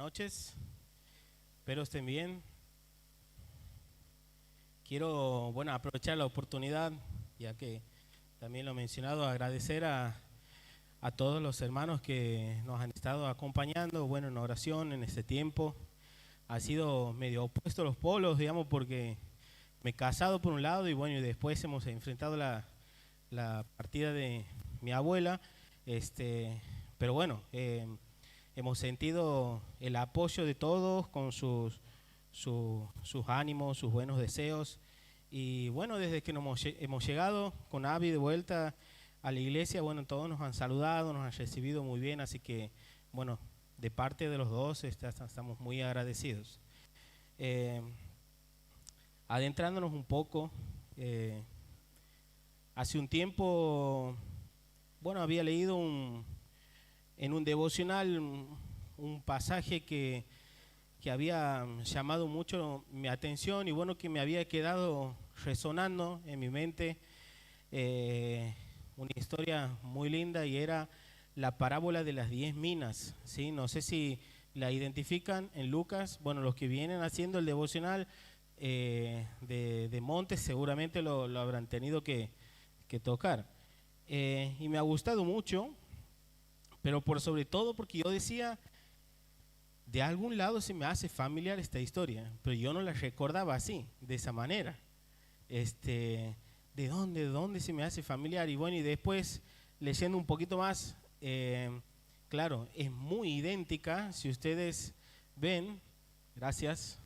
noches, espero estén bien. Quiero, aprovechar la oportunidad, ya que también lo he mencionado, agradecer a todos los hermanos que nos han estado acompañando, en oración en este tiempo. Ha sido medio opuesto los polos, digamos, porque me he casado por un lado y y después hemos enfrentado la partida de mi abuela, pero hemos sentido el apoyo de todos con sus ánimos, sus buenos deseos. Y desde que hemos llegado con Abby de vuelta a la iglesia, todos nos han saludado, nos han recibido muy bien, así que, de parte de los dos estamos muy agradecidos. Adentrándonos un poco, hace un tiempo, había leído en un devocional un pasaje que había llamado mucho mi atención y que me había quedado resonando en mi mente, una historia muy linda, y era la parábola de las 10 minas, ¿sí? No sé si la identifican en Lucas. Los que vienen haciendo el devocional de Montes seguramente lo habrán tenido que tocar, y me ha gustado mucho, pero por sobre todo porque yo decía, de algún lado se me hace familiar esta historia, pero yo no la recordaba así, de esa manera. ¿De dónde se me hace familiar? Y después, leyendo un poquito más, claro, es muy idéntica. Si ustedes ven, gracias,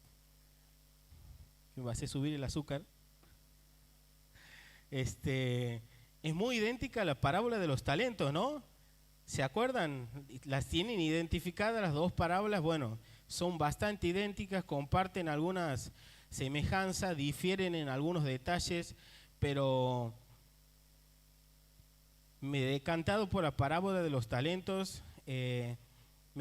me va a hacer subir el azúcar. Es muy idéntica a la parábola de los talentos, ¿no? ¿Se acuerdan? Las tienen identificadas las dos parábolas. Son bastante idénticas, comparten algunas semejanzas, difieren en algunos detalles, pero me he decantado por la parábola de los talentos. Me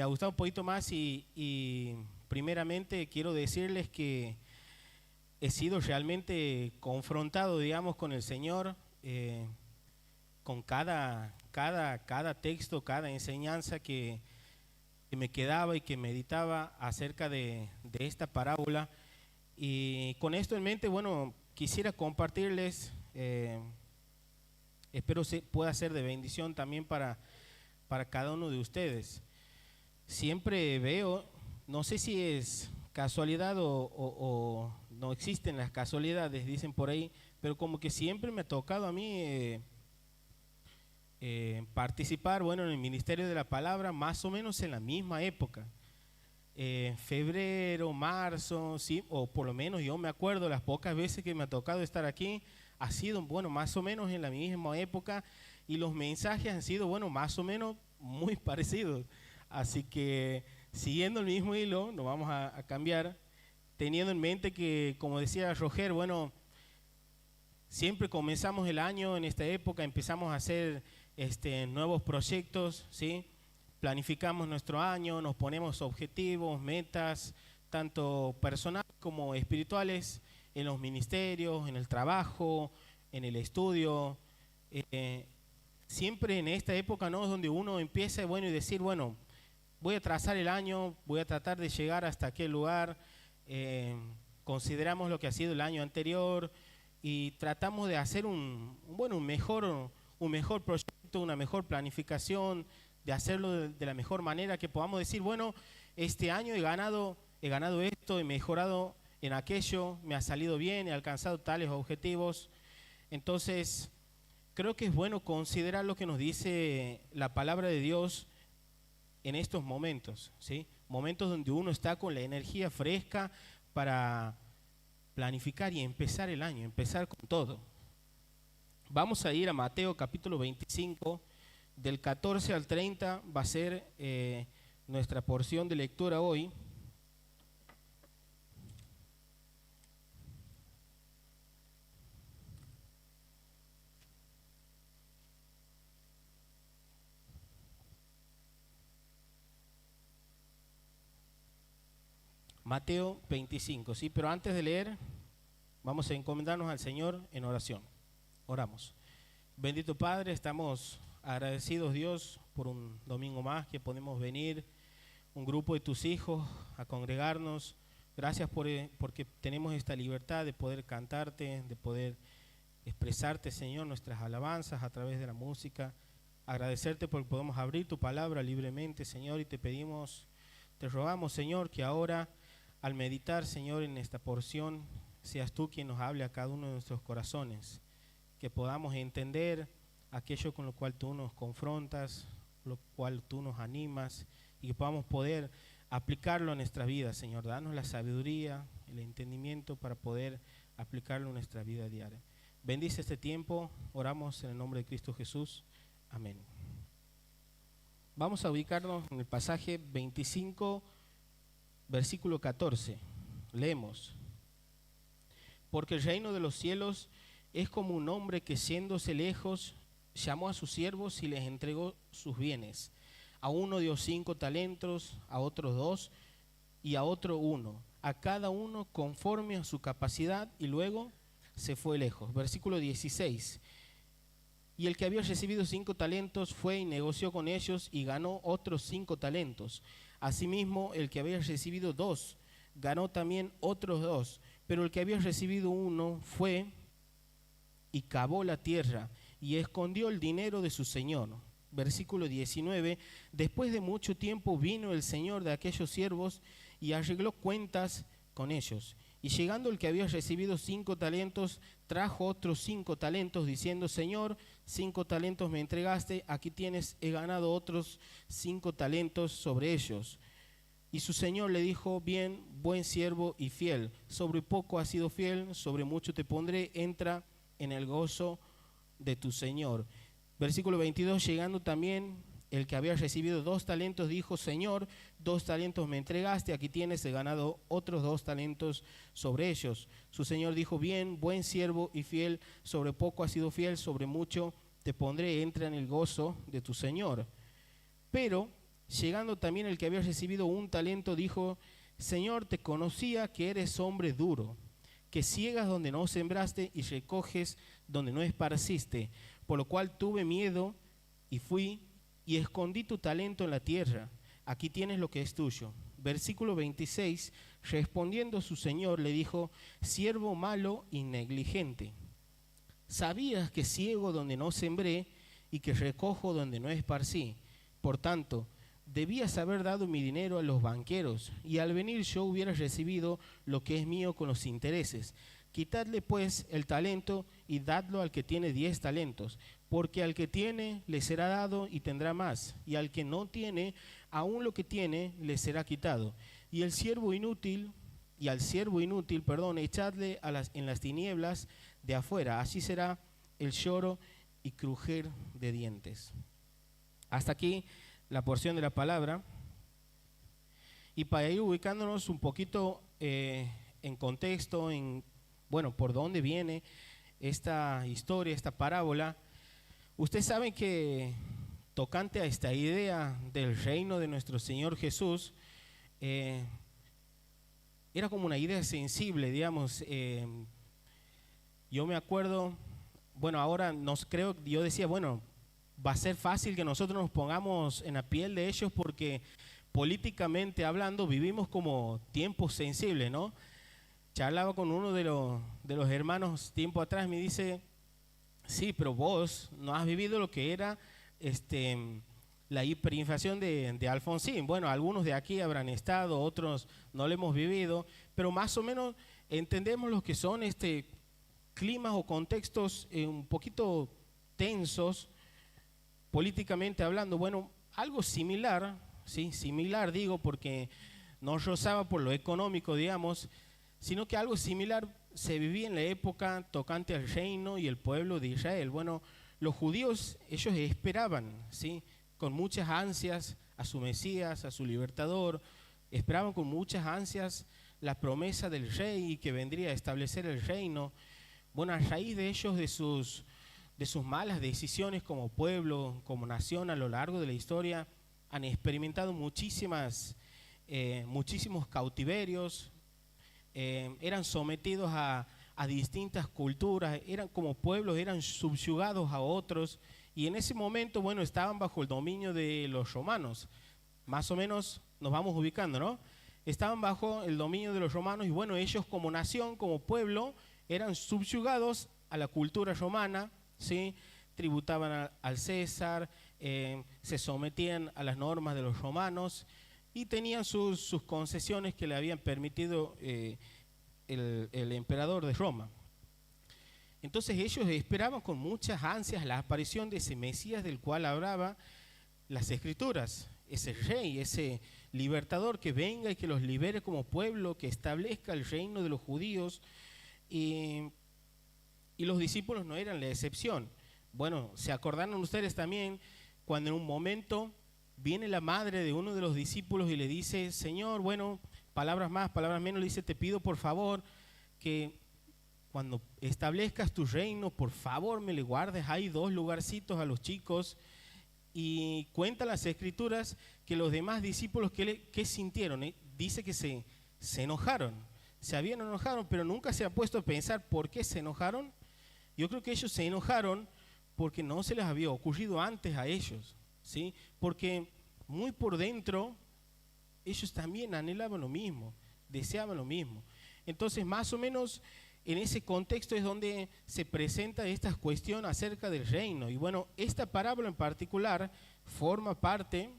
ha gustado un poquito más y primeramente quiero decirles que he sido realmente confrontado, digamos, con el Señor, con cada texto, cada enseñanza que me quedaba y que meditaba acerca de esta parábola. Y con esto en mente, quisiera compartirles, espero pueda ser de bendición también para cada uno de ustedes. Siempre veo, no sé si es casualidad o no existen las casualidades, dicen por ahí, pero como que siempre me ha tocado a mí participar, en el Ministerio de la Palabra, más o menos en la misma época, febrero, marzo, ¿sí? O por lo menos yo me acuerdo las pocas veces que me ha tocado estar aquí, ha sido, más o menos en la misma época, y los mensajes han sido, más o menos muy parecidos. Así que, siguiendo el mismo hilo, no vamos a cambiar, teniendo en mente que, como decía Roger, siempre comenzamos el año en esta época, empezamos a hacer nuevos proyectos, ¿sí? Planificamos nuestro año, nos ponemos objetivos, metas, tanto personales como espirituales, en los ministerios, en el trabajo, en el estudio. Siempre en esta época, ¿no?, donde uno empieza, y decir, voy a trazar el año, voy a tratar de llegar hasta aquel lugar. Consideramos lo que ha sido el año anterior y tratamos de hacer un mejor proyecto, una mejor planificación, de hacerlo de la mejor manera que podamos decir, este año he ganado esto, he mejorado en aquello, me ha salido bien, he alcanzado tales objetivos. Entonces, creo que es bueno considerar lo que nos dice la palabra de Dios en estos momentos, ¿sí? Momentos donde uno está con la energía fresca para planificar y empezar el año, empezar con todo. Vamos a ir a Mateo capítulo 25, del 14 al 30 va a ser nuestra porción de lectura hoy. Mateo 25, ¿sí? Pero antes de leer, vamos a encomendarnos al Señor en oración. Oramos. Bendito Padre, estamos agradecidos, Dios, por un domingo más que podemos venir un grupo de tus hijos a congregarnos. Gracias porque tenemos esta libertad de poder cantarte, de poder expresarte, Señor, nuestras alabanzas a través de la música. Agradecerte porque podemos abrir tu palabra libremente, Señor, y te rogamos, Señor, que ahora al meditar, Señor, en esta porción, seas tú quien nos hable a cada uno de nuestros corazones, que podamos entender aquello con lo cual tú nos confrontas, lo cual tú nos animas, y que podamos poder aplicarlo a nuestra vida, Señor. Danos la sabiduría, el entendimiento para poder aplicarlo en nuestra vida diaria. Bendice este tiempo, oramos en el nombre de Cristo Jesús. Amén. Vamos a ubicarnos en el pasaje 25, versículo 14. Leemos. Porque el reino de los cielos es como un hombre que, siéndose lejos, llamó a sus siervos y les entregó sus bienes. A uno dio 5 talentos, a otros 2 y a otro 1, a cada uno conforme a su capacidad, y luego se fue lejos. Versículo 16. Y el que había recibido 5 talentos fue y negoció con ellos y ganó otros 5 talentos. Asimismo, el que había recibido 2 ganó también otros 2. Pero el que había recibido 1 fue y cavó la tierra y escondió el dinero de su señor. Versículo 19. Después de mucho tiempo vino el señor de aquellos siervos y arregló cuentas con ellos. Y llegando el que había recibido 5 talentos, trajo otros 5 talentos, diciendo: Señor, 5 talentos me entregaste, aquí tienes, he ganado otros 5 talentos sobre ellos. Y su señor le dijo: bien, buen siervo y fiel, sobre poco has sido fiel, sobre mucho te pondré, entra en el gozo de tu señor. Versículo 22, llegando también el que había recibido 2 talentos, dijo: Señor, 2 talentos me entregaste, aquí tienes, he ganado otros 2 talentos sobre ellos. Su señor dijo: bien, buen siervo y fiel, sobre poco has sido fiel, sobre mucho te pondré, entra en el gozo de tu señor. Pero llegando también el que había recibido 1 talento, dijo: Señor, te conocía que eres hombre duro, que ciegas donde no sembraste y recoges donde no esparciste, por lo cual tuve miedo y fui y escondí tu talento en la tierra. Aquí tienes lo que es tuyo. Versículo 26, respondiendo su señor le dijo: siervo malo y negligente, sabías que ciego donde no sembré y que recojo donde no esparcí. Por tanto, debías haber dado mi dinero a los banqueros, y al venir yo hubiera recibido lo que es mío con los intereses. Quitadle pues el talento y dadlo al que tiene 10 talentos, porque al que tiene le será dado y tendrá más, y al que no tiene, aún lo que tiene le será quitado. Y al siervo inútil, echadle en las tinieblas de afuera, así será el lloro y crujir de dientes. Hasta aquí la porción de la palabra. Y para ir ubicándonos un poquito en contexto, por dónde viene esta historia, esta parábola. Ustedes saben que tocante a esta idea del reino de nuestro Señor Jesús, era como una idea sensible, digamos. Yo me acuerdo, ahora yo decía, va a ser fácil que nosotros nos pongamos en la piel de ellos porque políticamente hablando vivimos como tiempos sensibles, ¿no? Charlaba con uno de los hermanos tiempo atrás, me dice: sí, pero vos no has vivido lo que era la hiperinflación de Alfonsín. Bueno, algunos de aquí habrán estado, otros no lo hemos vivido, pero más o menos entendemos lo que son climas o contextos un poquito tensos políticamente hablando. Bueno, algo similar, ¿sí? Similar digo porque no rozaba por lo económico, digamos, sino que algo similar se vivía en la época tocante al reino y el pueblo de Israel. Bueno, los judíos, ellos esperaban, ¿sí?, con muchas ansias a su Mesías, a su libertador, esperaban con muchas ansias la promesa del rey que vendría a establecer el reino. Bueno, a raíz de ellos, de sus malas decisiones como pueblo, como nación a lo largo de la historia, han experimentado muchísimos cautiverios, eran sometidos a distintas culturas, eran como pueblos, eran subyugados a otros, y en ese momento, estaban bajo el dominio de los romanos. más o menos nos vamos ubicando, ¿no? Estaban bajo el dominio de los romanos y bueno, ellos como nación, como pueblo, eran subyugados a la cultura romana, ¿sí? Tributaban al César, se sometían a las normas de los romanos y tenían sus concesiones que le habían permitido el emperador de Roma. Entonces ellos esperaban con muchas ansias la aparición de ese Mesías del cual hablaba las Escrituras, ese rey, ese libertador que venga y que los libere como pueblo, que establezca el reino de los judíos, y los discípulos no eran la excepción. Bueno, se acordaron ustedes también cuando en un momento viene la madre de uno de los discípulos y le dice: Señor, bueno, palabras más, palabras menos, le dice: te pido por favor que cuando establezcas tu reino, por favor me le guardes ahí 2 lugarcitos a los chicos. Y cuentan las Escrituras que los demás discípulos, ¿qué sintieron? Dice que se enojaron, se habían enojado, pero nunca se ha puesto a pensar por qué se enojaron. Yo creo que ellos se enojaron porque no se les había ocurrido antes a ellos, ¿sí? Porque muy por dentro ellos también anhelaban lo mismo, deseaban lo mismo. Entonces, más o menos en ese contexto es donde se presenta esta cuestión acerca del reino. Y bueno, esta parábola en particular forma parte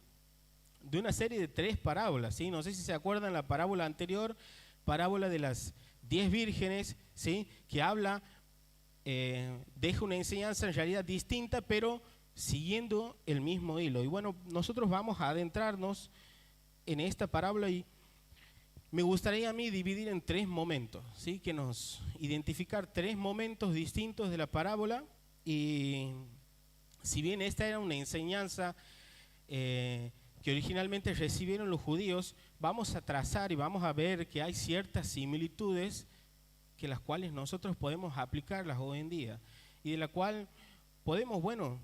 de una serie de 3 parábolas, ¿sí? No sé si se acuerdan la parábola anterior, parábola de las 10 vírgenes, ¿sí? Que habla, deja una enseñanza en realidad distinta, pero siguiendo el mismo hilo. Y bueno, nosotros vamos a adentrarnos en esta parábola y me gustaría a mí dividir en 3 momentos, ¿sí? Que nos identificar 3 momentos distintos de la parábola. Y si bien esta era una enseñanza que originalmente recibieron los judíos, vamos a trazar y vamos a ver que hay ciertas similitudes que las cuales nosotros podemos aplicarlas hoy en día y de la cual podemos, bueno,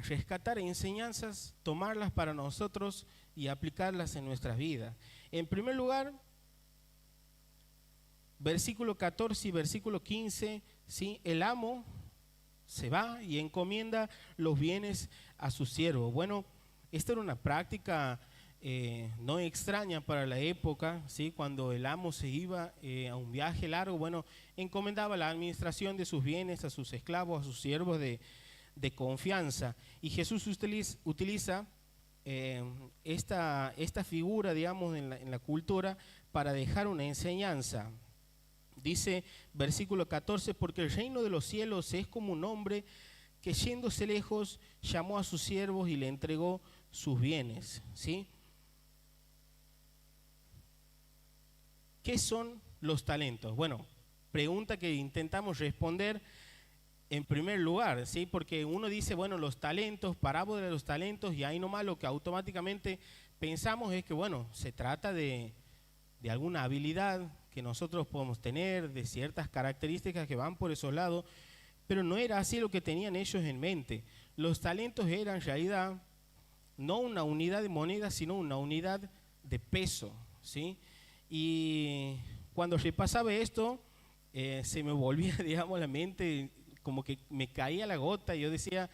rescatar enseñanzas, tomarlas para nosotros y aplicarlas en nuestras vidas. En primer lugar, versículo 14 y versículo 15, ¿sí? El amo se va y encomienda los bienes a su siervo. Bueno, esta era una práctica no extraña para la época, ¿sí? Cuando el amo se iba a un viaje largo, bueno, encomendaba la administración de sus bienes a sus esclavos, a sus siervos de confianza. Y Jesús utiliza esta figura, digamos, en la cultura para dejar una enseñanza. Dice versículo 14: porque el reino de los cielos es como un hombre que, yéndose lejos, llamó a sus siervos y le entregó sus bienes, ¿sí? ¿Qué son los talentos? Bueno, pregunta que intentamos responder en primer lugar, ¿sí? Porque uno dice, bueno, los talentos, parábola de los talentos, y ahí nomás lo que automáticamente pensamos es que, bueno, se trata de alguna habilidad que nosotros podemos tener, de ciertas características que van por esos lados, pero no era así lo que tenían ellos en mente. Los talentos eran en realidad no una unidad de moneda, sino una unidad de peso, ¿sí? Y cuando repasaba esto, se me volvía, digamos, la mente, como que me caía la gota y yo decía,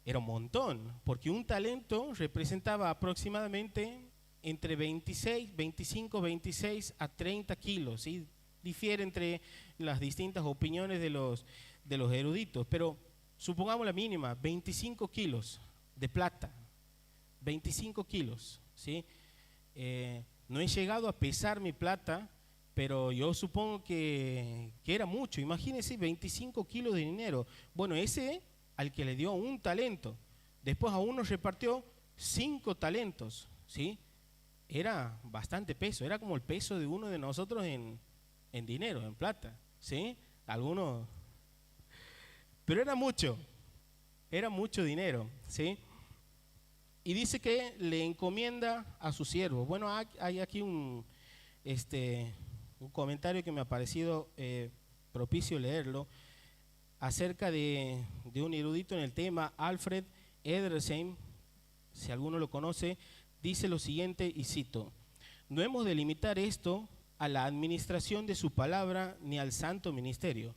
era un montón, porque un talento representaba aproximadamente entre 25, 26 a 30 kilos, ¿sí? Difiere entre las distintas opiniones de los eruditos, pero supongamos la mínima, 25 kilos de plata, 25 kilos, ¿sí? No he llegado a pesar mi plata, pero yo supongo que era mucho. Imagínense 25 kilos de dinero. Bueno, ese al que le dio un talento, después a uno repartió 5 talentos, ¿sí? Era bastante peso, era como el peso de uno de nosotros en dinero, en plata, ¿sí? Algunos, pero era mucho dinero, ¿sí? Y dice que le encomienda a su siervo. Bueno, hay aquí un comentario que me ha parecido propicio leerlo, acerca de un erudito en el tema, Alfred Edersheim, si alguno lo conoce, dice lo siguiente, y cito: no hemos de limitar esto a la administración de su palabra ni al santo ministerio,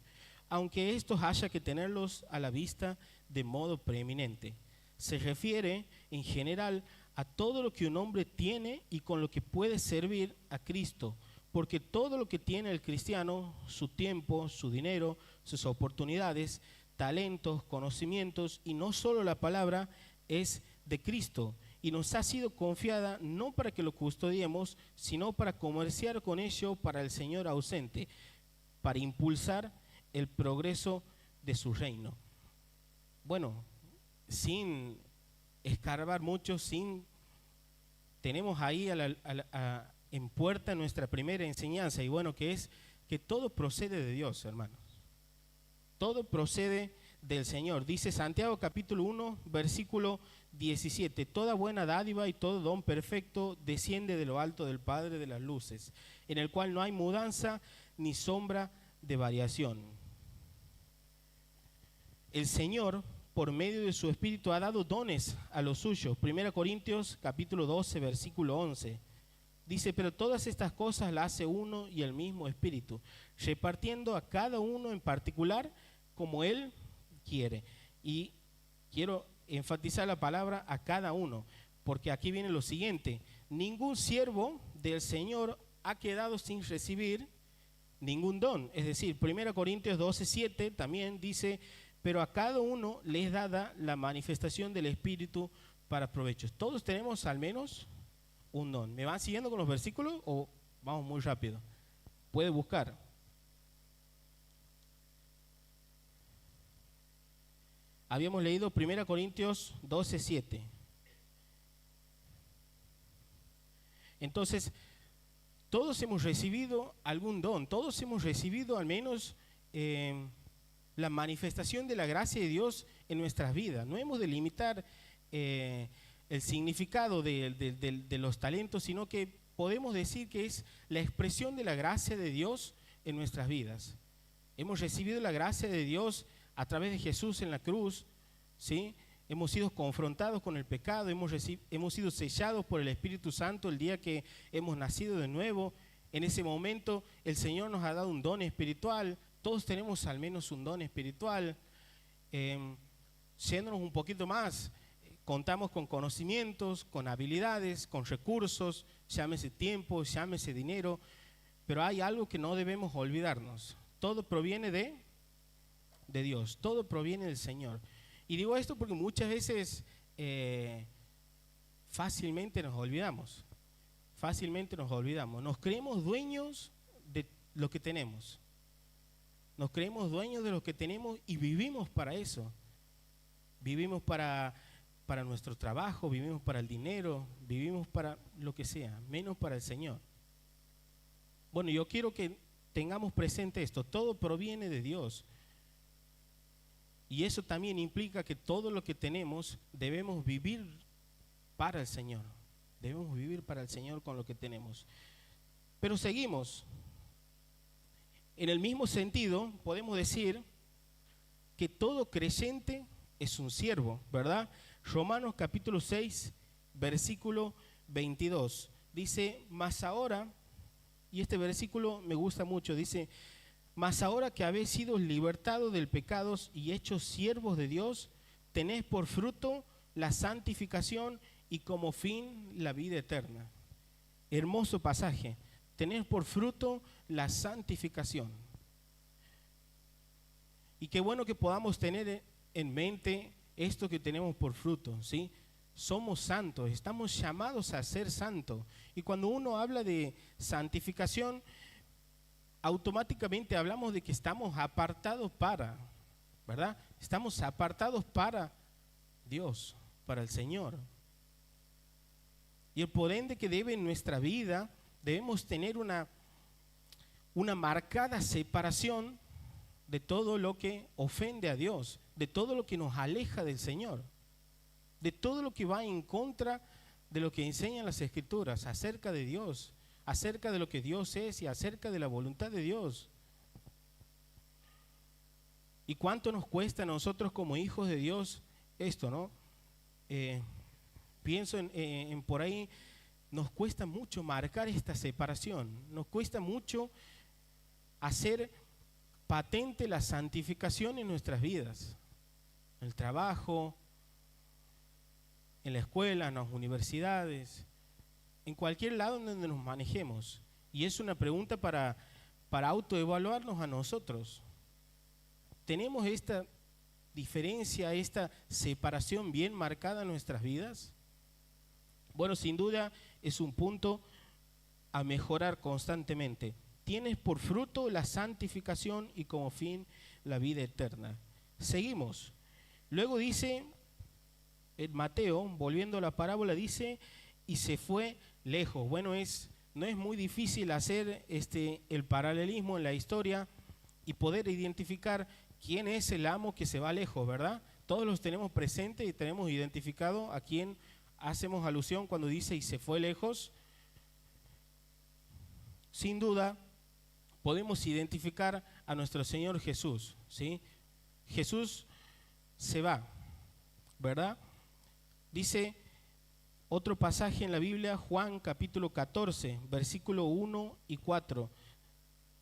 aunque estos haya que tenerlos a la vista de modo preeminente. Se refiere en general a todo lo que un hombre tiene y con lo que puede servir a Cristo. Porque todo lo que tiene el cristiano, su tiempo, su dinero, sus oportunidades, talentos, conocimientos y no solo la palabra, es de Cristo. Y nos ha sido confiada no para que lo custodiemos, sino para comerciar con ello para el Señor ausente, para impulsar el progreso de su reino. Bueno, sin escarbar mucho, tenemos ahí en puerta nuestra primera enseñanza, y bueno, que es que todo procede de Dios, hermanos. Todo procede del Señor. Dice Santiago capítulo 1, versículo 17, toda buena dádiva y todo don perfecto desciende de lo alto del Padre de las luces, en el cual no hay mudanza ni sombra de variación. El Señor, por medio de su Espíritu, ha dado dones a los suyos. 1 Corintios capítulo 12, versículo 11. Dice, pero todas estas cosas las hace uno y el mismo Espíritu, repartiendo a cada uno en particular como Él quiere. Y quiero enfatizar la palabra a cada uno, porque aquí viene lo siguiente: ningún siervo del Señor ha quedado sin recibir ningún don. Es decir, 1 Corintios 12, 7 también dice, pero a cada uno le es dada la manifestación del Espíritu para provechos. Todos tenemos al menos un don. ¿Me van siguiendo con los versículos o vamos muy rápido? Puede buscar. Habíamos leído 1 Corintios 12, 7. Entonces, todos hemos recibido algún don, todos hemos recibido al menos la manifestación de la gracia de Dios en nuestras vidas. No hemos de limitar el significado de los talentos, sino que podemos decir que es la expresión de la gracia de Dios en nuestras vidas. Hemos recibido la gracia de Dios a través de Jesús en la cruz, ¿sí? Hemos sido confrontados con el pecado, hemos sido sellados por el Espíritu Santo el día que hemos nacido de nuevo. En ese momento el Señor nos ha dado un don espiritual. Todos tenemos al menos un don espiritual. Yéndonos un poquito más, contamos con conocimientos, con habilidades, con recursos, llámese tiempo, llámese dinero, pero hay algo que no debemos olvidarnos. Todo proviene de Dios, todo proviene del Señor. Y digo esto porque muchas veces fácilmente nos olvidamos, nos creemos dueños de lo que tenemos. Nos creemos dueños de lo que tenemos y vivimos para eso. Vivimos para nuestro trabajo, vivimos para el dinero, vivimos para lo que sea, menos para el Señor. Bueno, yo quiero que tengamos presente esto, todo proviene de Dios. Y eso también implica que todo lo que tenemos debemos vivir para el Señor. Debemos vivir para el Señor con lo que tenemos. Pero seguimos. En el mismo sentido, podemos decir que todo creyente es un siervo, ¿verdad? Romanos capítulo 6, versículo 22. Dice, mas ahora, y este versículo me gusta mucho, dice, mas ahora que habéis sido libertados del pecado y hechos siervos de Dios, tenéis por fruto la santificación y como fin la vida eterna. Hermoso pasaje. Tenéis por fruto la santificación. Y qué bueno que podamos tener en mente esto que tenemos por fruto, ¿sí? Somos santos, estamos llamados a ser santos. Y cuando uno habla de santificación, automáticamente hablamos de que estamos apartados para, ¿verdad? Estamos apartados para Dios, para el Señor. Y por ende que debe en nuestra vida, debemos tener una marcada separación de todo lo que ofende a Dios, de todo lo que nos aleja del Señor, de todo lo que va en contra de lo que enseñan las Escrituras acerca de Dios, acerca de lo que Dios es y acerca de la voluntad de Dios. ¿Y cuánto nos cuesta a nosotros como hijos de Dios esto, no? Pienso en por ahí, nos cuesta mucho marcar esta separación, nos cuesta mucho hacer patente la santificación en nuestras vidas, en el trabajo, en la escuela, en las universidades, en cualquier lado en donde nos manejemos. Y es una pregunta para autoevaluarnos a nosotros. ¿Tenemos esta diferencia, esta separación bien marcada en nuestras vidas? Bueno, sin duda es un punto a mejorar constantemente. Tienes por fruto la santificación y como fin la vida eterna. Seguimos. Luego dice, en Mateo, volviendo a la parábola, dice, y se fue lejos. Bueno, no es muy difícil hacer el paralelismo en la historia y poder identificar quién es el amo que se va lejos, ¿verdad? Todos los tenemos presentes y tenemos identificado a quién hacemos alusión cuando dice y se fue lejos. Sin duda, podemos identificar a nuestro Señor Jesús, ¿sí? Jesús se va, ¿verdad? Dice otro pasaje en la Biblia, Juan capítulo 14, versículo 1 y 4.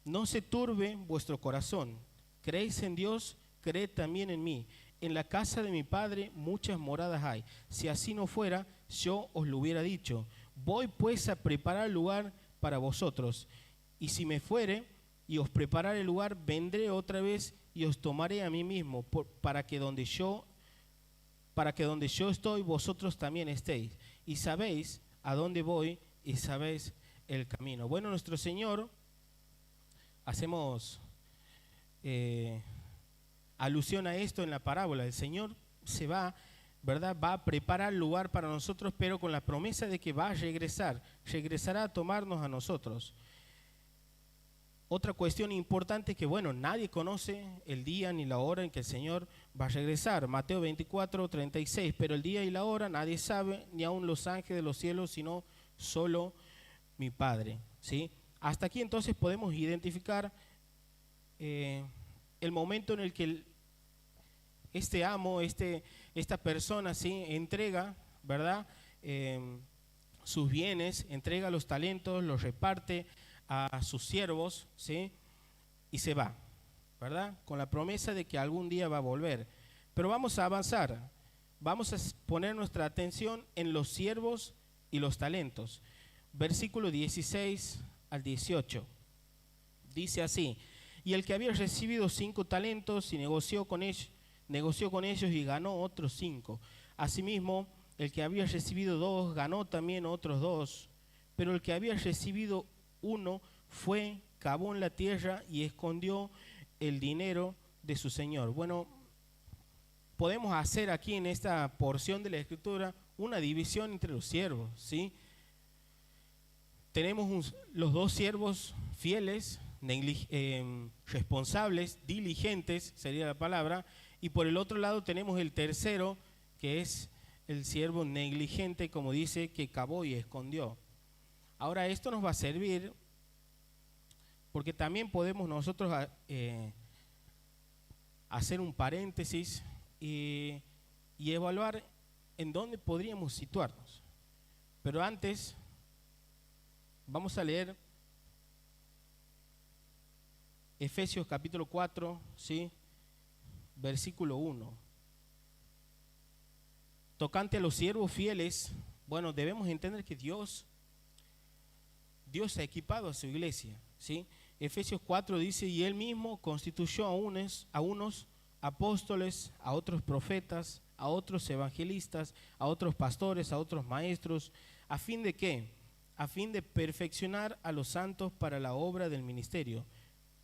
No se turbe vuestro corazón, creéis en Dios, creed también en mí. En la casa de mi Padre muchas moradas hay. Si así no fuera, yo os lo hubiera dicho. Voy pues a preparar lugar para vosotros. Y si me fuere y os preparare el lugar, vendré otra vez y os tomaré a mí mismo, para que donde yo estoy, vosotros también estéis. Y sabéis a dónde voy y sabéis el camino. Bueno, nuestro Señor, hacemos alusión a esto en la parábola. El Señor se va, ¿verdad? Va a preparar lugar para nosotros, pero con la promesa de que va a regresará a tomarnos a nosotros. Otra cuestión importante es que, bueno, nadie conoce el día ni la hora en que el Señor va a regresar. Mateo 24, 36, pero el día y la hora nadie sabe, ni aun los ángeles de los cielos, sino solo mi Padre, ¿sí? Hasta aquí entonces podemos identificar el momento en el que este amo, esta persona, ¿sí?, entrega, ¿verdad?, sus bienes, entrega los talentos, los reparte a sus siervos, ¿sí?, y se va, ¿verdad?, con la promesa de que algún día va a volver. Pero vamos a avanzar, vamos a poner nuestra atención en los siervos y los talentos. Versículo 16 al 18, dice así: y el que había recibido 5 talentos y negoció con ellos y ganó otros 5. Asimismo, el que había recibido 2 ganó también otros 2. Pero el que había recibido 1 fue, cavó en la tierra y escondió el dinero de su señor. Bueno, podemos hacer aquí en esta porción de la Escritura una división entre los siervos, ¿sí? Tenemos los 2 siervos fieles, responsables, diligentes, sería la palabra, y por el otro lado tenemos el tercero, que es el siervo negligente, como dice, que cavó y escondió. Ahora, esto nos va a servir porque también podemos nosotros hacer un paréntesis y evaluar en dónde podríamos situarnos. Pero antes, vamos a leer Efesios capítulo 4, ¿sí?, versículo 1. Tocante a los siervos fieles, bueno, debemos entender que Dios ha equipado a su iglesia, ¿sí? Efesios 4 dice: y Él mismo constituyó a unos apóstoles, a otros profetas, a otros evangelistas, a otros pastores, a otros maestros, ¿a fin de qué? A fin de perfeccionar a los santos para la obra del ministerio,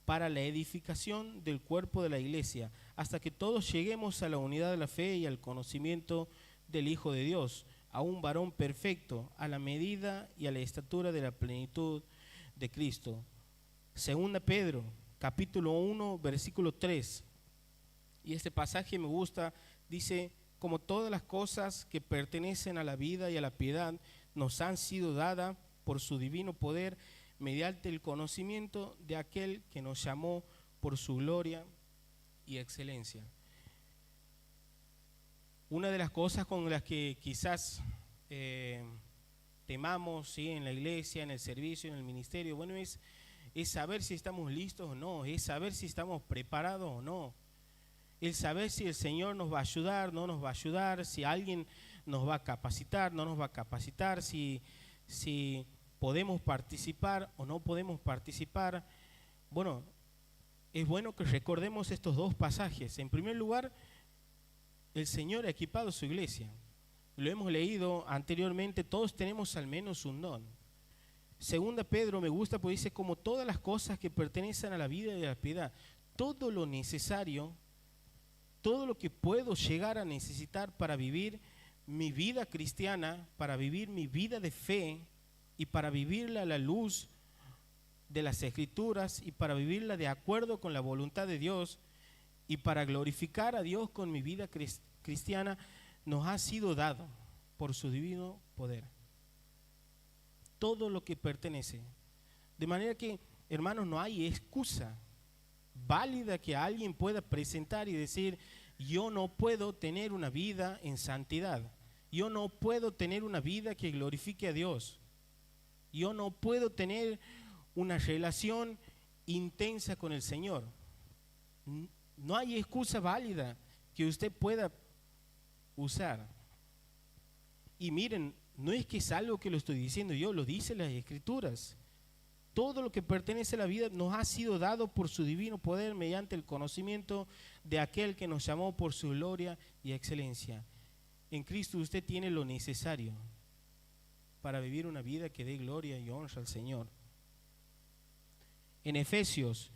para la edificación del cuerpo de la iglesia, hasta que todos lleguemos a la unidad de la fe y al conocimiento del Hijo de Dios, a un varón perfecto, a la medida y a la estatura de la plenitud de Cristo. Segunda Pedro, capítulo 1, versículo 3. Y este pasaje me gusta, dice: como todas las cosas que pertenecen a la vida y a la piedad nos han sido dadas por su divino poder, mediante el conocimiento de aquel que nos llamó por su gloria y excelencia. Una de las cosas con las que quizás temamos, ¿sí?, en la iglesia, en el servicio, en el ministerio, bueno, es saber si estamos listos o no, es saber si estamos preparados o no, el saber si el Señor nos va a ayudar, no nos va a ayudar, si alguien nos va a capacitar, no nos va a capacitar, si podemos participar o no podemos participar. Bueno, es bueno que recordemos estos dos pasajes. En primer lugar, el Señor ha equipado su iglesia. Lo hemos leído anteriormente, todos tenemos al menos un don. Segunda Pedro me gusta porque dice, como todas las cosas que pertenecen a la vida y a la piedad, todo lo necesario, todo lo que puedo llegar a necesitar para vivir mi vida cristiana, para vivir mi vida de fe y para vivirla a la luz de las Escrituras y para vivirla de acuerdo con la voluntad de Dios y para glorificar a Dios con mi vida cristiana, nos ha sido dado por su divino poder. Todo lo que pertenece. De manera que, hermanos, no hay excusa válida que alguien pueda presentar y decir, yo no puedo tener una vida en santidad, yo no puedo tener una vida que glorifique a Dios, yo no puedo tener una relación intensa con el Señor. No hay excusa válida que usted pueda usar. Y miren, no es que es algo que lo estoy diciendo yo, lo dicen las Escrituras. Todo lo que pertenece a la vida nos ha sido dado por su divino poder mediante el conocimiento de aquel que nos llamó por su gloria y excelencia. En Cristo usted tiene lo necesario para vivir una vida que dé gloria y honra al Señor. En Efesios,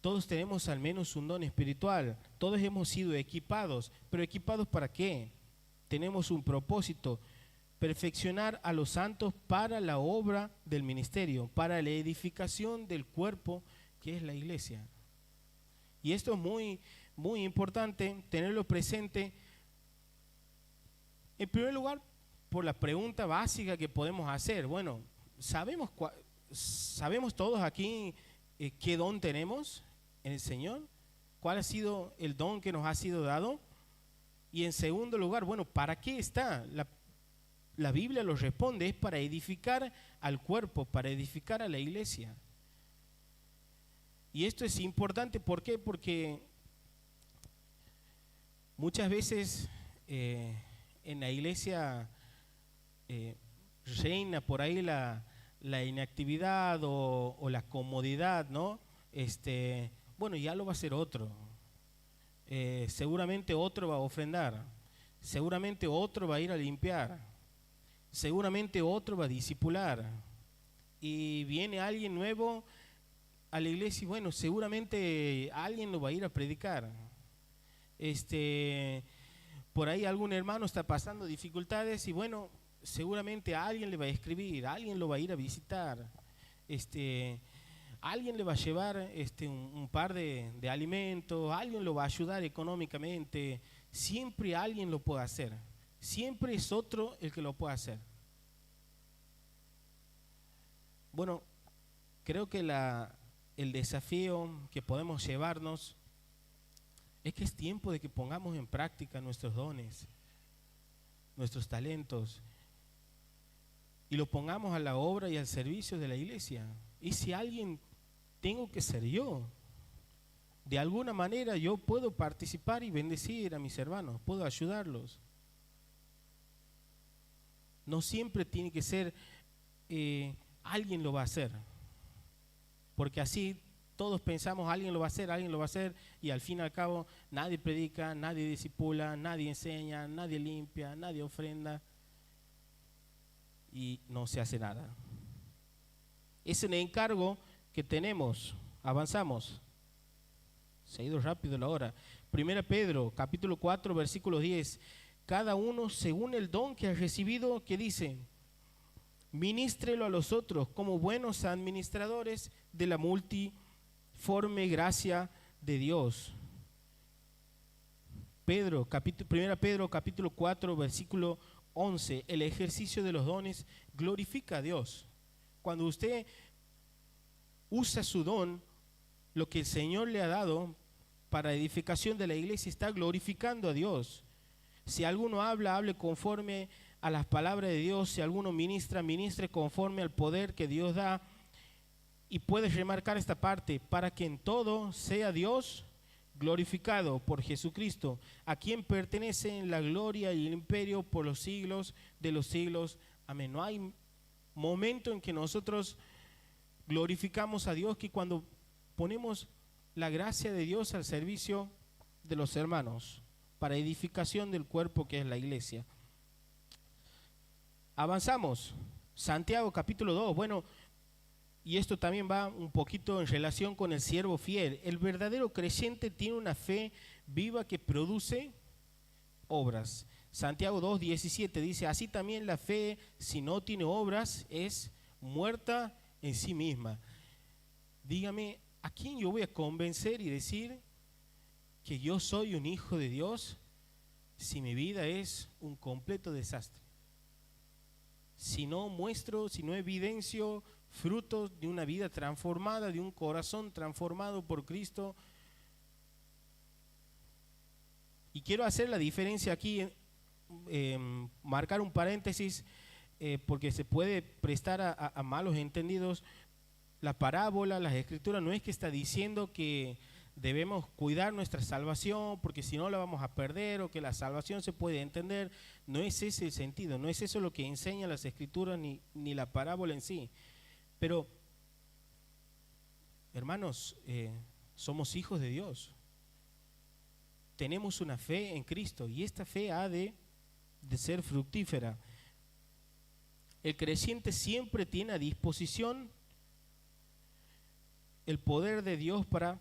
todos tenemos al menos un don espiritual, todos hemos sido equipados, pero ¿equipados para qué? Tenemos un propósito: perfeccionar a los santos para la obra del ministerio, para la edificación del cuerpo que es la iglesia. Y esto es muy, muy importante tenerlo presente. En primer lugar, por la pregunta básica que podemos hacer. Bueno, ¿sabemos todos aquí qué don tenemos en el Señor? ¿Cuál ha sido el don que nos ha sido dado? Y en segundo lugar, bueno, ¿para qué está? La Biblia lo responde, es para edificar al cuerpo, para edificar a la iglesia. Y esto es importante, ¿por qué? Porque muchas veces en la iglesia reina por ahí la inactividad o la comodidad, ¿no? Bueno, ya lo va a hacer otro. Seguramente otro va a ofrendar, seguramente otro va a ir a limpiar, seguramente otro va a discipular, y viene alguien nuevo a la iglesia y bueno, seguramente alguien lo va a ir a predicar. Por ahí algún hermano está pasando dificultades y bueno, seguramente a alguien le va a escribir, a alguien lo va a ir a visitar, alguien le va a llevar un par de alimentos, alguien lo va a ayudar económicamente. Siempre alguien lo puede hacer, siempre es otro el que lo puede hacer. Bueno, creo que el desafío que podemos llevarnos es que es tiempo de que pongamos en práctica nuestros dones, nuestros talentos, y lo pongamos a la obra y al servicio de la iglesia. Y si alguien, tengo que ser yo. De alguna manera yo puedo participar y bendecir a mis hermanos, puedo ayudarlos. No siempre tiene que ser alguien lo va a hacer, porque así todos pensamos alguien lo va a hacer, y al fin y al cabo nadie predica, nadie discipula, nadie enseña, nadie limpia, nadie ofrenda y no se hace nada. Es un encargo que tenemos. Avanzamos. Se ha ido rápido la hora. 1 Pedro, capítulo 4, versículo 10. Cada uno según el don que ha recibido, que dice, ministrelo a los otros como buenos administradores de la multiforme gracia de Dios. 1 Pedro, capítulo 4, versículo 11. El ejercicio de los dones glorifica a Dios. Cuando usted usa su don, lo que el Señor le ha dado para edificación de la iglesia, está glorificando a Dios. Si alguno habla, hable conforme a las palabras de Dios. Si alguno ministra, ministre conforme al poder que Dios da. Y puedes remarcar esta parte: para que en todo sea Dios glorificado por Jesucristo, a quien pertenecen la gloria y el imperio por los siglos de los siglos. Amén. No hay momento en que nosotros glorificamos a Dios que cuando ponemos la gracia de Dios al servicio de los hermanos, para edificación del cuerpo que es la iglesia. Avanzamos. Santiago capítulo 2. Bueno, y esto también va un poquito en relación con el siervo fiel. El verdadero creyente tiene una fe viva que produce obras. Santiago 2:17 dice, así también la fe, si no tiene obras, es muerta en sí misma. Dígame, ¿a quién yo voy a convencer y decir que yo soy un hijo de Dios si mi vida es un completo desastre? Si no muestro, si no evidencio frutos de una vida transformada, de un corazón transformado por Cristo. Y quiero hacer la diferencia aquí, marcar un paréntesis, porque se puede prestar a malos entendidos. La parábola, las escrituras, no es que está diciendo que debemos cuidar nuestra salvación porque si no la vamos a perder, o que la salvación se puede entender. No es ese el sentido, no es eso lo que enseñan las escrituras ni la parábola en sí. Pero, hermanos, somos hijos de Dios. Tenemos una fe en Cristo y esta fe ha de ser fructífera. El creyente siempre tiene a disposición el poder de Dios para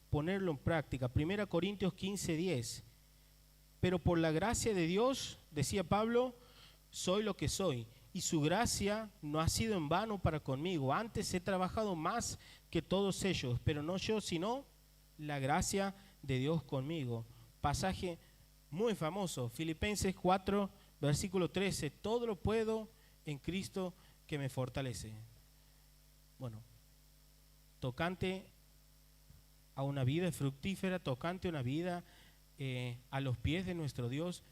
ponerlo en práctica. 1 Corintios 15:10. Pero por la gracia de Dios, decía Pablo, soy lo que soy. Y su gracia no ha sido en vano para conmigo. Antes he trabajado más que todos ellos, pero no yo, sino la gracia de Dios conmigo. Pasaje muy famoso, Filipenses 4, versículo 13. Todo lo puedo en Cristo que me fortalece. Bueno, tocante a una vida fructífera, tocante a una vida a los pies de nuestro Dios,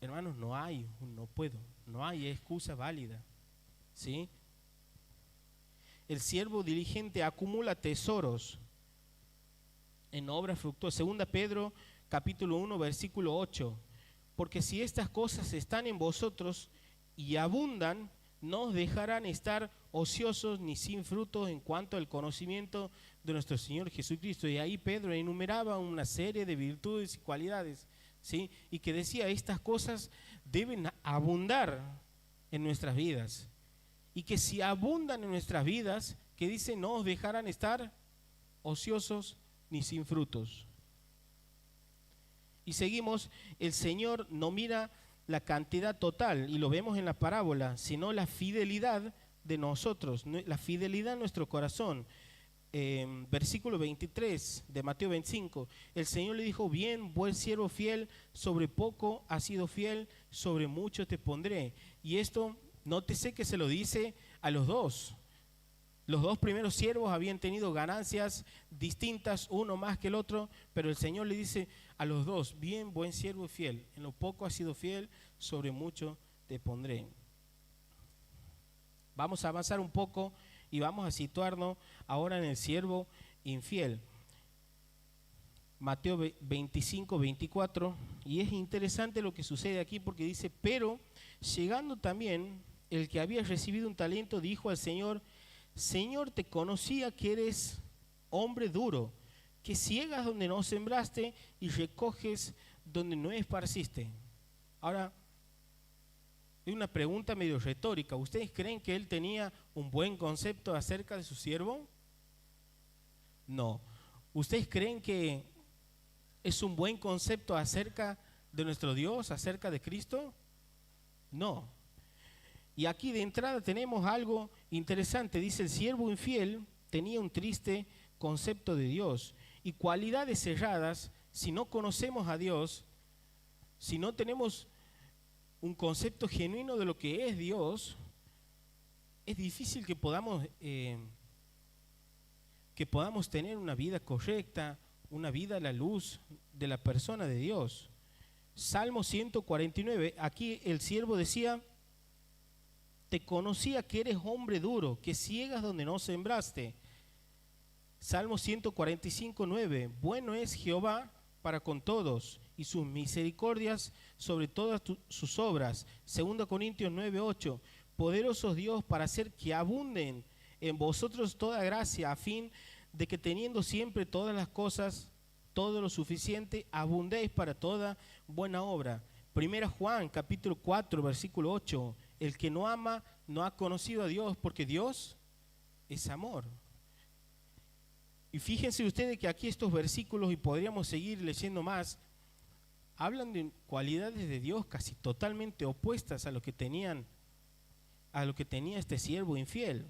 hermanos, no hay, no puedo, no hay excusa válida, ¿sí? El siervo diligente acumula tesoros en obras fructuosas. 2 Pedro capítulo 1 versículo 8. Porque si estas cosas están en vosotros y abundan, no os dejarán estar ociosos ni sin frutos en cuanto al conocimiento de nuestro Señor Jesucristo. Y ahí Pedro enumeraba una serie de virtudes y cualidades, ¿sí? Y que decía, estas cosas deben abundar en nuestras vidas. Y que si abundan en nuestras vidas, que dice, no os dejarán estar ociosos ni sin frutos. Y seguimos, el Señor no mira la cantidad total, y lo vemos en la parábola, sino la fidelidad de nosotros, la fidelidad en nuestro corazón. Versículo 23 de Mateo 25, el Señor le dijo, bien, buen siervo fiel, sobre poco has sido fiel, sobre mucho te pondré. Y esto, nótese que se lo dice a los dos. Los dos primeros siervos habían tenido ganancias distintas, uno más que el otro, pero el Señor le dice a los dos, bien, buen siervo y fiel, en lo poco has sido fiel, sobre mucho te pondré. Vamos a avanzar un poco y vamos a situarnos ahora en el siervo infiel. Mateo 25, 24, y es interesante lo que sucede aquí porque dice, pero llegando también el que había recibido un talento dijo al Señor, Señor, te conocía que eres hombre duro, que ciegas donde no sembraste y recoges donde no esparciste. Ahora, es una pregunta medio retórica. ¿Ustedes creen que él tenía un buen concepto acerca de su siervo? No. ¿Ustedes creen que es un buen concepto acerca de nuestro Dios, acerca de Cristo? No. Y aquí de entrada tenemos algo interesante. Dice, el siervo infiel tenía un triste concepto de Dios y cualidades cerradas. Si no conocemos a Dios, si no tenemos un concepto genuino de lo que es Dios, es difícil que podamos tener una vida correcta, una vida a la luz de la persona de Dios. Salmo 149, aquí el siervo decía, te conocía que eres hombre duro, que ciegas donde no sembraste. Salmo 145, 9. Bueno es Jehová para con todos, y sus misericordias sobre todas sus obras. 2 Corintios 9, 8. Poderoso Dios para hacer que abunden en vosotros toda gracia, a fin de que teniendo siempre todas las cosas, todo lo suficiente, abundéis para toda buena obra. 1 Juan capítulo 4, versículo 8. El que no ama no ha conocido a Dios, porque Dios es amor. Y fíjense ustedes que aquí estos versículos, y podríamos seguir leyendo más, hablan de cualidades de Dios casi totalmente opuestas a lo que tenía este siervo infiel.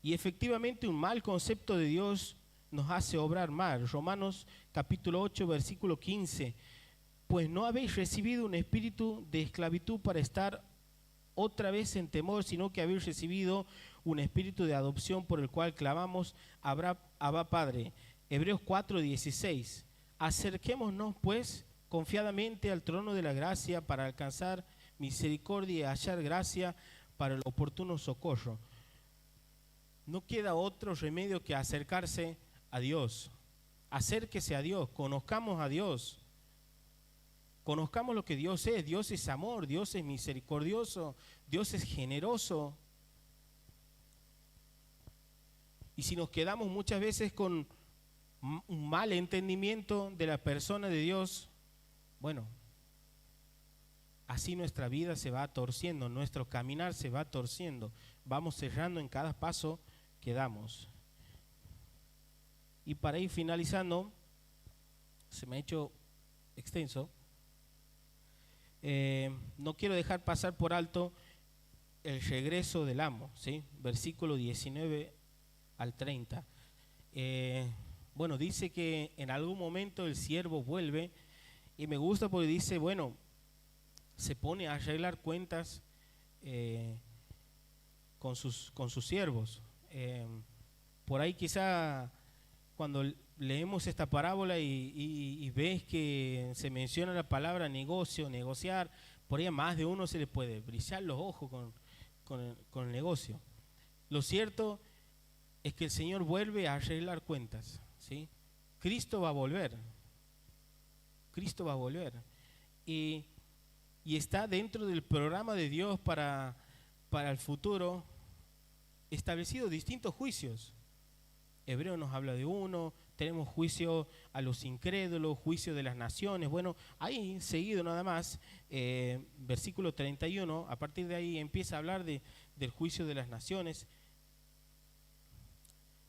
Y efectivamente un mal concepto de Dios nos hace obrar mal. Romanos capítulo 8, versículo 15. Pues no habéis recibido un espíritu de esclavitud para estar otra vez en temor, sino que habéis recibido un espíritu de adopción por el cual clamamos, Abba Padre. Hebreos 4, 16. Acerquémonos pues confiadamente al trono de la gracia para alcanzar misericordia y hallar gracia para el oportuno socorro. No queda otro remedio que acercarse a Dios. Acérquese a Dios, conozcamos a Dios. Conozcamos lo que Dios es. Dios es amor, Dios es misericordioso, Dios es generoso. Y si nos quedamos muchas veces con un mal entendimiento de la persona de Dios, bueno, así nuestra vida se va torciendo, nuestro caminar se va torciendo, vamos cerrando en cada paso que damos. Y para ir finalizando, se me ha hecho extenso, no quiero dejar pasar por alto el regreso del amo, ¿sí? Versículo 19 al 30. Bueno, dice que en algún momento el siervo vuelve, y me gusta porque dice, bueno, se pone a arreglar cuentas con sus siervos. Por ahí quizá cuando leemos esta parábola y ves que se menciona la palabra negocio, negociar, por ahí a más de uno se le puede brillar los ojos con el negocio. Lo cierto es que el Señor vuelve a arreglar cuentas, ¿sí? Cristo va a volver. Cristo va a volver. Y está dentro del programa de Dios para el futuro establecido distintos juicios. Hebreo nos habla de uno, tenemos juicio a los incrédulos, juicio de las naciones. Bueno, ahí seguido nada más, versículo 31, a partir de ahí empieza a hablar del juicio de las naciones.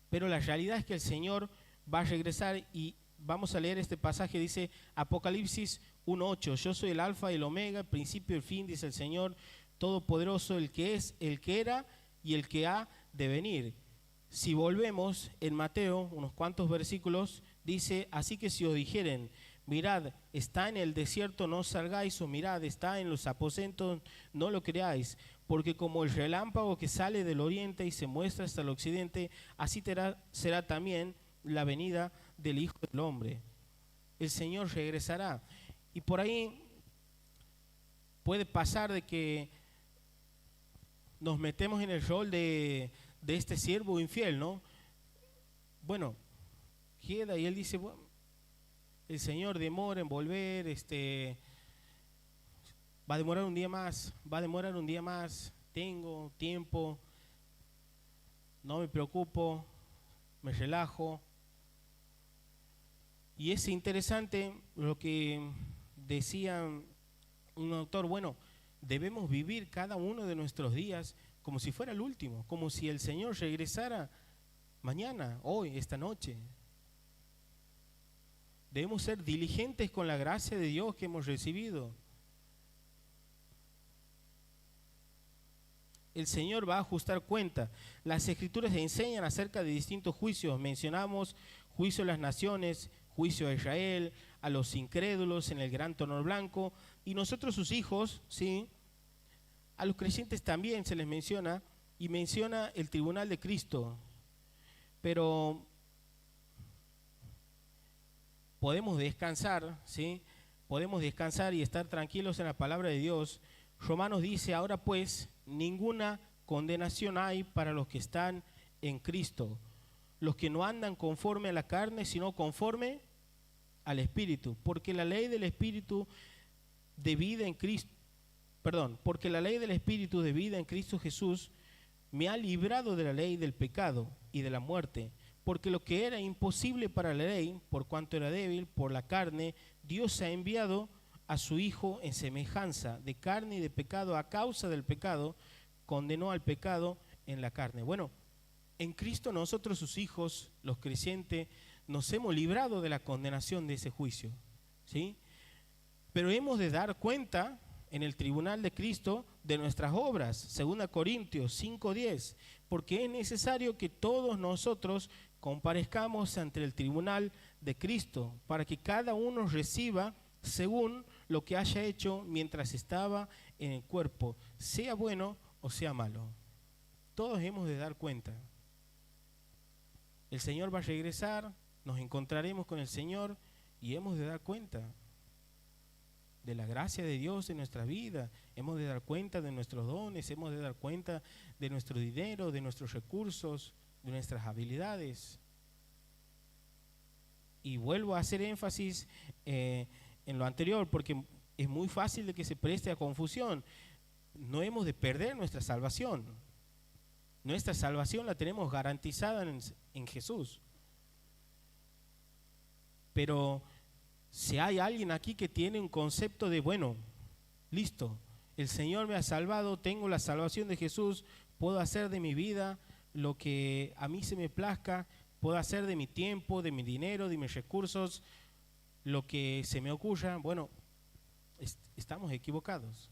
Pero la realidad es que el Señor va a regresar, y vamos a leer este pasaje, dice Apocalipsis 1:8, yo soy el alfa y el omega, el principio y el fin, dice el Señor Todopoderoso, el que es, el que era y el que ha de venir. Si volvemos en Mateo, unos cuantos versículos, dice, así que si os dijeren, mirad, está en el desierto, no salgáis, o mirad, está en los aposentos, no lo creáis, porque como el relámpago que sale del oriente y se muestra hasta el occidente, así será también la venida del Hijo del Hombre. El Señor regresará. Y por ahí puede pasar de que nos metemos en el rol de este siervo infiel, ¿no? Bueno, queda, y él dice, bueno, el Señor demora en volver, va a demorar un día más, tengo tiempo, no me preocupo, me relajo. Y es interesante lo que decía un autor, bueno, debemos vivir cada uno de nuestros días como si fuera el último, como si el Señor regresara mañana, hoy, esta noche. Debemos ser diligentes con la gracia de Dios que hemos recibido. El Señor va a ajustar cuenta. Las Escrituras enseñan acerca de distintos juicios. Mencionamos juicio a las naciones, juicio a Israel, a los incrédulos en el gran trono blanco, y nosotros sus hijos, ¿sí? A los creyentes también se les menciona, y menciona el tribunal de Cristo. Pero podemos descansar, ¿sí? Podemos descansar y estar tranquilos en la palabra de Dios. Romanos dice, ahora pues, ninguna condenación hay para los que están en Cristo, los que no andan conforme a la carne, sino conforme al Espíritu, porque la ley del Espíritu de vida en Cristo, porque la ley del Espíritu de vida en Cristo Jesús me ha librado de la ley del pecado y de la muerte, porque lo que era imposible para la ley, por cuanto era débil por la carne, Dios ha enviado a su Hijo en semejanza de carne y de pecado. A causa del pecado, condenó al pecado en la carne. Bueno, en Cristo nosotros, sus hijos, los creyentes, nos hemos librado de la condenación de ese juicio, ¿sí? Pero hemos de dar cuenta en el tribunal de Cristo de nuestras obras, 2 Corintios 5:10, porque es necesario que todos nosotros comparezcamos ante el tribunal de Cristo, para que cada uno reciba según lo que haya hecho mientras estaba en el cuerpo, sea bueno o sea malo. Todos hemos de dar cuenta. El Señor va a regresar, nos encontraremos con el Señor y hemos de dar cuenta de la gracia de Dios en nuestra vida. Hemos de dar cuenta de nuestros dones, hemos de dar cuenta de nuestro dinero, de nuestros recursos, de nuestras habilidades. Y vuelvo a hacer énfasis en lo anterior, porque es muy fácil de que se preste a confusión. No hemos de perder nuestra salvación. Nuestra salvación la tenemos garantizada en Jesús. Pero si hay alguien aquí que tiene un concepto de, bueno, listo, el Señor me ha salvado, tengo la salvación de Jesús, puedo hacer de mi vida lo que a mí se me plazca, puedo hacer de mi tiempo, de mi dinero, de mis recursos, lo que se me ocurra, bueno, estamos equivocados.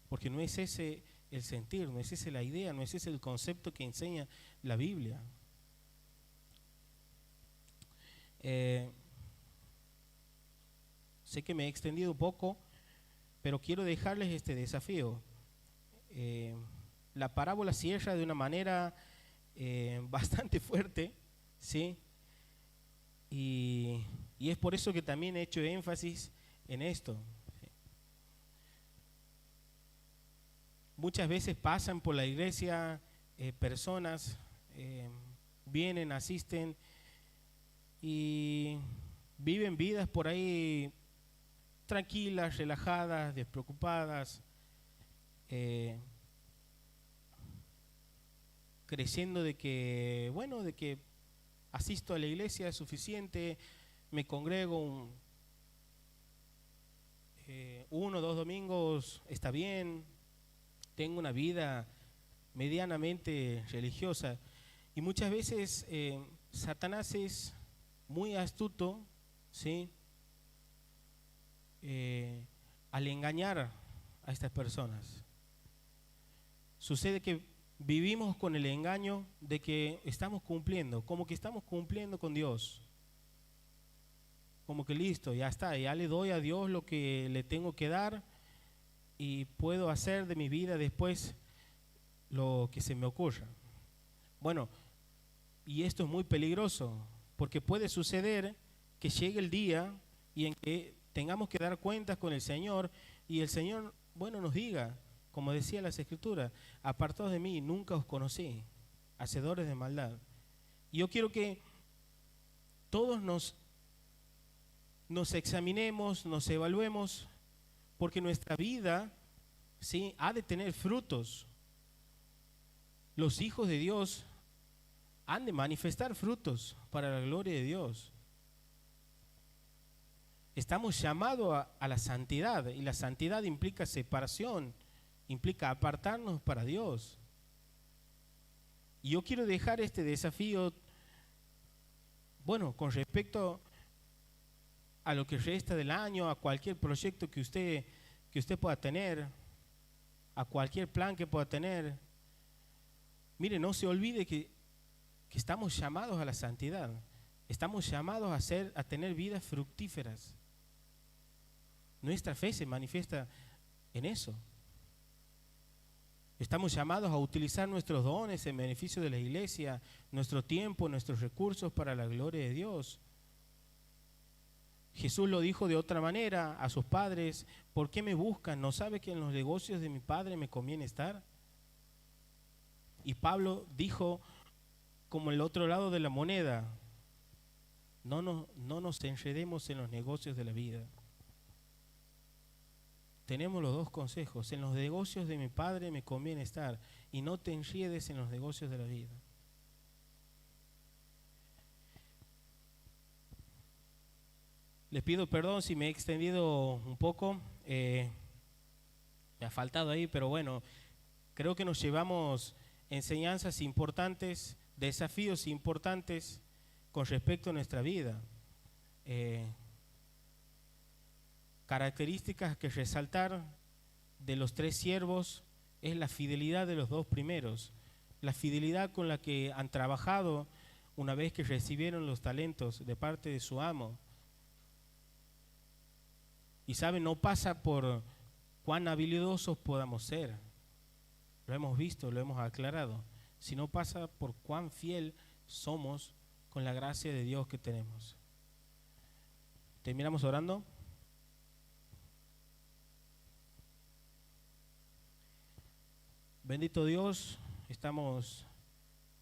Porque no es ese el sentir, no es esa la idea, no es ese el concepto que enseña la Biblia. Sé que me he extendido un poco, pero quiero dejarles este desafío. La parábola cierra de una manera bastante fuerte, ¿sí? Y es por eso que también he hecho énfasis en esto. Muchas veces pasan por la iglesia personas, vienen, asisten y viven vidas por ahí tranquilas, relajadas, despreocupadas, creyendo de que, bueno, de que asisto a la iglesia es suficiente, me congrego uno o dos domingos, está bien, tengo una vida medianamente religiosa. Y muchas veces Satanás es muy astuto, ¿sí? Al engañar a estas personas. Sucede que vivimos con el engaño de que estamos cumpliendo, como que estamos cumpliendo con Dios. Como que listo, ya está, ya le doy a Dios lo que le tengo que dar y puedo hacer de mi vida después lo que se me ocurra. Bueno, y esto es muy peligroso, porque puede suceder que llegue el día y en que tengamos que dar cuentas con el Señor y el Señor, bueno, nos diga, como decía las Escrituras, apartados de mí, nunca os conocí, hacedores de maldad. Y yo quiero que todos nos examinemos, nos evaluemos, porque nuestra vida, ¿sí?, ha de tener frutos. Los hijos de Dios han de manifestar frutos para la gloria de Dios. Estamos llamados a la santidad, y la santidad implica separación, implica apartarnos para Dios. Y yo quiero dejar este desafío, bueno, con respecto a lo que resta del año, a cualquier proyecto que usted pueda tener, a cualquier plan que pueda tener. Mire, no se olvide que estamos llamados a la santidad, estamos llamados a tener vidas fructíferas. Nuestra fe se manifiesta en eso. Estamos llamados a utilizar nuestros dones en beneficio de la iglesia, nuestro tiempo, nuestros recursos para la gloria de Dios. Jesús lo dijo de otra manera a sus padres: ¿por qué me buscan? ¿No sabe que en los negocios de mi Padre me conviene estar? Y Pablo dijo como el otro lado de la moneda. No nos enredemos en los negocios de la vida. Tenemos los dos consejos. En los negocios de mi padre me conviene estar, y no te enredes en los negocios de la vida. Les pido perdón si me he extendido un poco. Me ha faltado ahí, pero bueno, creo que nos llevamos enseñanzas importantes, desafíos importantes con respecto a nuestra vida. Características que resaltar de los 3 siervos es la fidelidad de los 2 primeros, la fidelidad con la que han trabajado una vez que recibieron los talentos de parte de su amo. Y saben, no pasa por cuán habilidosos podamos ser, lo hemos visto, lo hemos aclarado, sino pasa por cuán fiel somos con la gracia de Dios que tenemos. Terminamos orando. Bendito Dios, estamos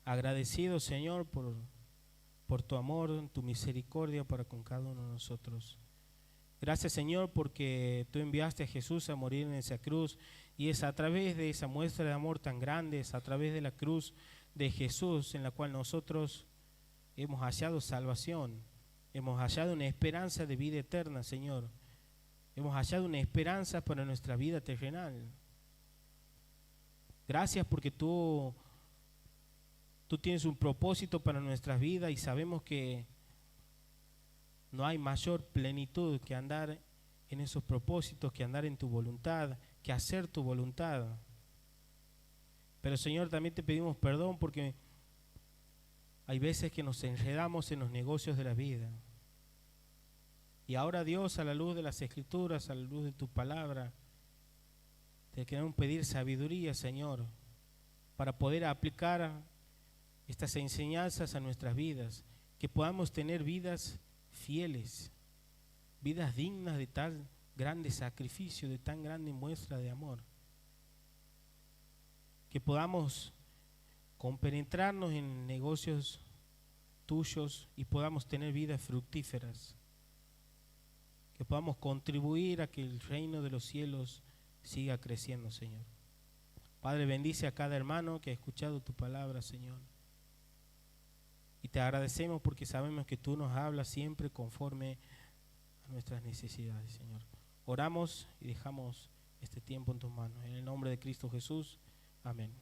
agradecidos, Señor, por tu amor, tu misericordia para con cada uno de nosotros. Gracias, Señor, porque tú enviaste a Jesús a morir en esa cruz, y es a través de esa muestra de amor tan grande, es a través de la cruz de Jesús en la cual nosotros hemos hallado salvación, hemos hallado una esperanza de vida eterna, Señor. Hemos hallado una esperanza para nuestra vida terrenal. Gracias porque tú tienes un propósito para nuestras vidas, y sabemos que no hay mayor plenitud que andar en esos propósitos, que andar en tu voluntad, que hacer tu voluntad. Pero, Señor, también te pedimos perdón porque hay veces que nos enredamos en los negocios de la vida. Y ahora, Dios, a la luz de las Escrituras, a la luz de tu palabra, te queremos pedir sabiduría, Señor, para poder aplicar estas enseñanzas a nuestras vidas, que podamos tener vidas fieles, vidas dignas de tan grande sacrificio, de tan grande muestra de amor. Que podamos compenetrarnos en negocios tuyos y podamos tener vidas fructíferas. Que podamos contribuir a que el reino de los cielos siga creciendo, Señor. Padre, bendice a cada hermano que ha escuchado tu palabra, Señor. Y te agradecemos porque sabemos que tú nos hablas siempre conforme a nuestras necesidades, Señor. Oramos y dejamos este tiempo en tus manos. En el nombre de Cristo Jesús. Amén.